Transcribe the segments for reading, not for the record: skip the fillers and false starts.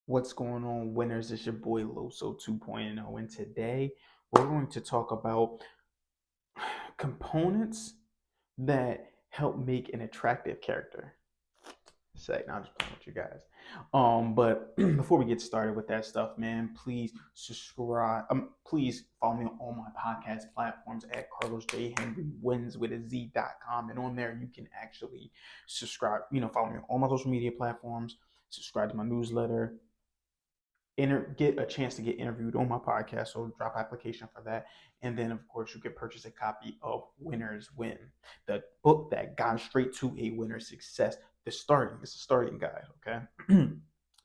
What's going on, winners? It's your boy Loso 2.0, and today we're going to talk about components that help make an attractive character. Now I'm just playing with you guys. But before we get started with that stuff, man, please subscribe. Please follow me on all my podcast platforms at Carlos J Henry Wins with a Z.com, and on there you can actually subscribe. Follow me on all my social media platforms. Subscribe to my newsletter, get a chance to get interviewed on my podcast, so drop application for that. And then of course you can purchase a copy of Winners Win, the book that got straight to a winner's success. It's a starting guide. Okay.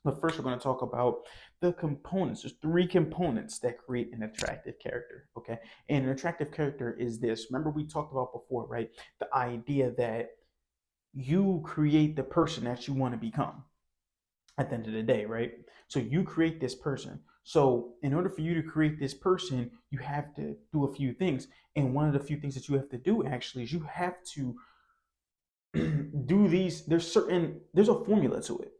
But first we're going to talk about the components. There's three components that create an attractive character. Okay. And an attractive character is this. Remember we talked about before, right? The idea that you create the person that you want to become at the end of the day, right? So you create this person. So in order for you to create this person, you have to do a few things. And one of the few things that you have to do actually is you have to do these. There's a formula to it.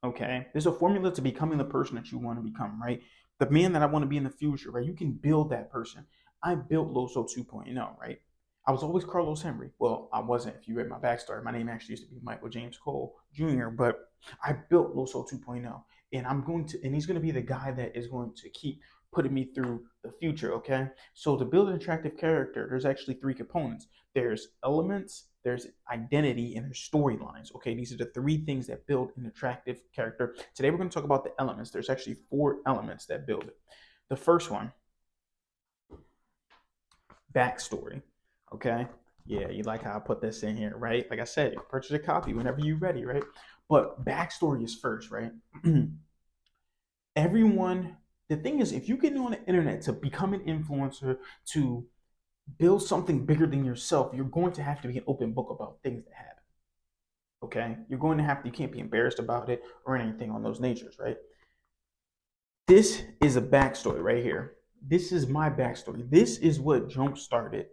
Okay. There's a formula to becoming the person that you want to become, right? The man that I want to be in the future, right? You can build that person. I built Loso 2.0, right? I was always Carlos Henry. Well, I wasn't. If you read my backstory, my name actually used to be Michael James Cole Jr., but I built Loso 2.0, and he's going to be the guy that is going to keep putting me through the future. Okay. So to build an attractive character, there's actually three components. There's elements, there's identity, and there's storylines. Okay. These are the three things that build an attractive character. Today, we're going to talk about the elements. There's actually 4 elements that build it. The first one, backstory. Okay. Yeah, you like how I put this in here, right? Like I said, you purchase a copy whenever you're ready, right? But backstory is first, right? Everyone, the thing is, if you get on the internet to become an influencer, to build something bigger than yourself, you're going to have to be an open book about things that happen. Okay? You can't be embarrassed about it or anything on those natures, right? This is a backstory right here. This is my backstory. This is what jump started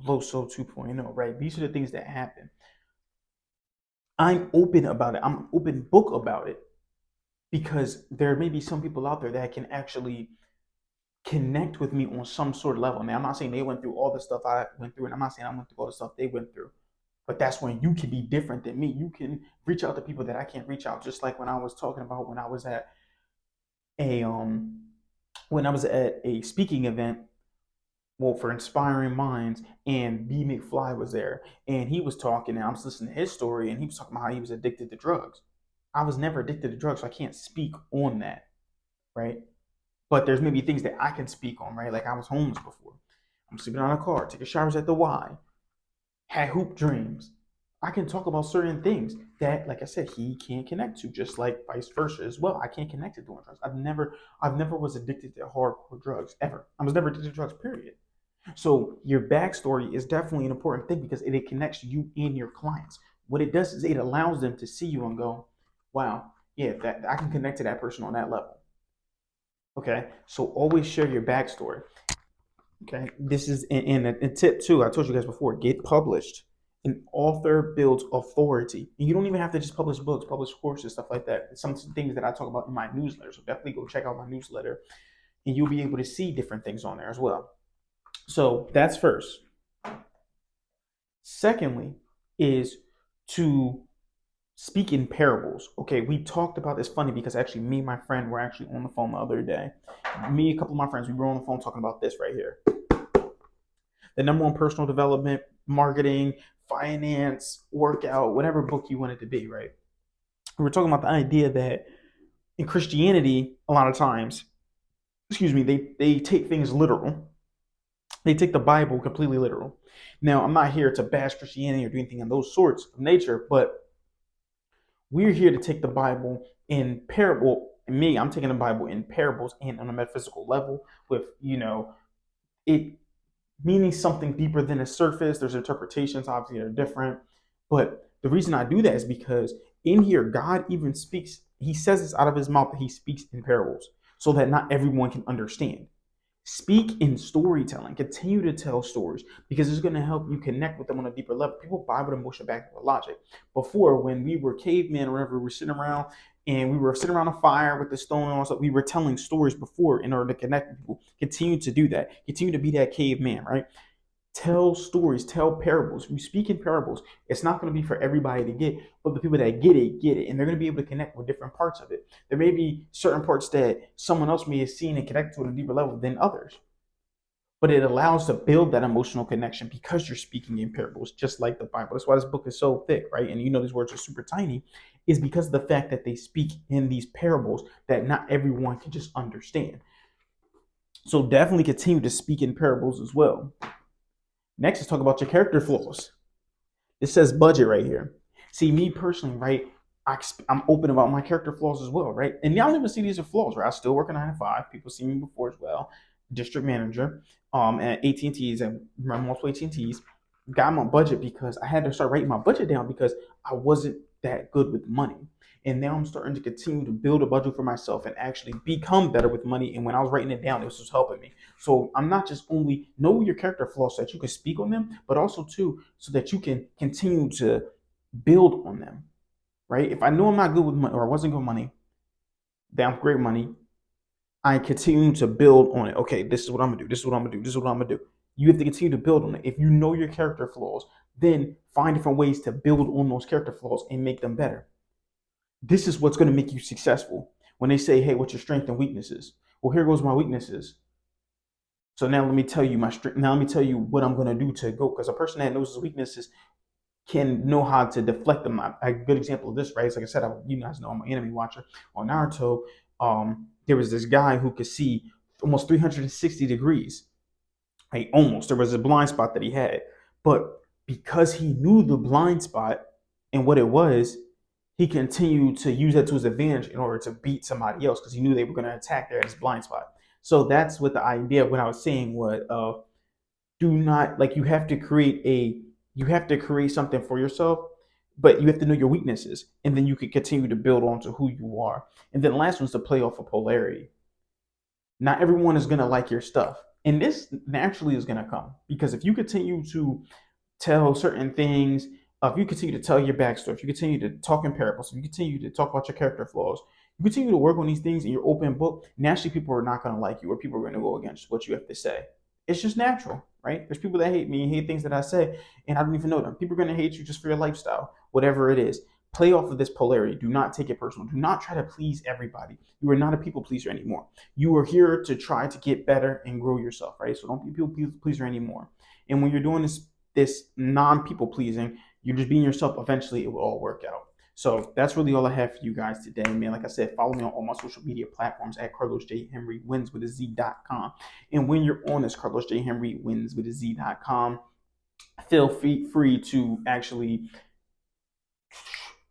Loso 2.0, right? These are the things that happen. I'm open about it. I'm an open book about it because there may be some people out there that can actually connect with me on some sort of level. Now, I'm not saying they went through all the stuff I went through, and I'm not saying I went through all the stuff they went through. But that's when you can be different than me. You can reach out to people that I can't reach out. Just like when I was talking about a when I was at a speaking event, well, for Inspiring Minds, and B McFly was there, and he was talking, and I was listening to his story, and he was talking about how he was addicted to drugs. I was never addicted to drugs, so I can't speak on that, right? But there's maybe things that I can speak on, right? Like I was homeless before. I'm sleeping on a car, taking showers at the Y, had hoop dreams. I can talk about certain things that, like I said, he can't connect to, just like vice versa as well. I can't connect to doing drugs. I've never was addicted to hardcore drugs ever. I was never addicted to drugs, period. So your backstory is definitely an important thing because it connects you and your clients. What it does is it allows them to see you and go, wow, yeah, that I can connect to that person on that level. Okay, so always share your backstory. Okay, this is in tip two. I told you guys before. Get published. An author builds authority. And you don't even have to just publish books, publish courses, stuff like that. Some things that I talk about in my newsletter. So definitely go check out my newsletter, and you'll be able to see different things on there as well. So that's first. Secondly, is to speak in parables. Okay, we talked about this funny because actually me and my friend were actually on the phone the other day. Me, a couple of my friends, we were on the phone talking about this right here. The number one personal development, marketing, finance, workout, whatever book you want it to be, right? We were talking about the idea that in Christianity, a lot of times, they take things literal. They take the Bible completely literal. Now, I'm not here to bash Christianity or do anything of those sorts of nature, but we're here to take the Bible in parable. And me, I'm taking the Bible in parables and on a metaphysical level with, it meaning something deeper than the surface. There's interpretations, obviously, that are different. But the reason I do that is because in here, God even speaks, he says this out of his mouth that he speaks in parables so that not everyone can understand. Speak in storytelling. Continue to tell stories because it's going to help you connect with them on a deeper level. People buy with emotion back with logic. Before, when we were cavemen or whatever, we were sitting around and we were sitting around a fire with the stone and all stuff. We were telling stories before in order to connect with people. Continue to do that. Continue to be that caveman, right? Tell stories, tell parables. We speak in parables. It's not going to be for everybody to get, but the people that get it, and they're going to be able to connect with different parts of it. There may be certain parts that someone else may have seen and connect to at a deeper level than others, but it allows to build that emotional connection because you're speaking in parables, just like the Bible. That's why this book is so thick, right? And these words are super tiny, is because of the fact that they speak in these parables that not everyone can just understand. So definitely continue to speak in parables as well. Next, let's talk about your character flaws. It says budget right here. See, me personally, right? I'm open about my character flaws as well, right? And y'all even see these are flaws, right? I still work a 9 to 5. People see me before as well. District manager, at AT&T's and run multiple AT&T's. Got my budget because I had to start writing my budget down because I wasn't that good with money. And now I'm starting to continue to build a budget for myself and actually become better with money. And when I was writing it down, this was helping me. So I'm not just only know your character flaws so that you can speak on them, but also too so that you can continue to build on them, right? If I know I'm not good with money or I wasn't good with money, then I'm great with money. I continue to build on it. Okay, this is what I'm gonna do. This is what I'm gonna do. This is what I'm gonna do. You have to continue to build on it. If you know your character flaws, then find different ways to build on those character flaws and make them better. This is what's going to make you successful. When they say, hey, what's your strengths and weaknesses? Well, here goes my weaknesses. So now let me tell you my strength. Now let me tell you what I'm going to do to go. Because a person that knows his weaknesses can know how to deflect them. A good example of this, right? Is like I said, you guys know I'm an anime watcher on Naruto. There was this guy who could see almost 360 degrees. Right? Almost. There was a blind spot that he had. But because he knew the blind spot and what it was, he continued to use that to his advantage in order to beat somebody else because he knew they were going to attack there at his blind spot. So that's what the idea of what I was saying was do not like you have to create something for yourself, but you have to know your weaknesses and then you can continue to build on to who you are. And then the last one's to play off of polarity. Not everyone is going to like your stuff. And this naturally is going to come because if you continue to tell certain things, if you continue to tell your backstory, if you continue to talk in parables, if you continue to talk about your character flaws, you continue to work on these things in your open book, naturally people are not going to like you or people are going to go against what you have to say. It's just natural, right? There's people that hate me and hate things that I say, and I don't even know them. People are going to hate you just for your lifestyle, whatever it is. Play off of this polarity. Do not take it personal. Do not try to please everybody. You are not a people pleaser anymore. You are here to try to get better and grow yourself, right? So don't be a people pleaser anymore. And when you're doing this non-people pleasing, you're just being yourself. Eventually, it will all work out. So that's really all I have for you guys today, man. Like I said, follow me on all my social media platforms at Carlos J. Henry wins with a Z.com. And when you're on this Carlos J. Henry wins with a Z.com, feel free to actually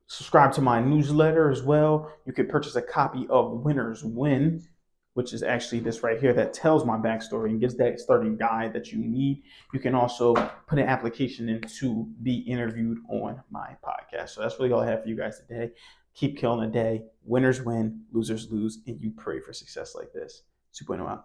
subscribe to my newsletter as well. You can purchase a copy of Winners Win, which is actually this right here that tells my backstory and gives that starting guide that you need. You can also put an application in to be interviewed on my podcast. So that's really all I have for you guys today. Keep killing the day. Winners win, losers lose, and you pray for success like this. 2.0 out.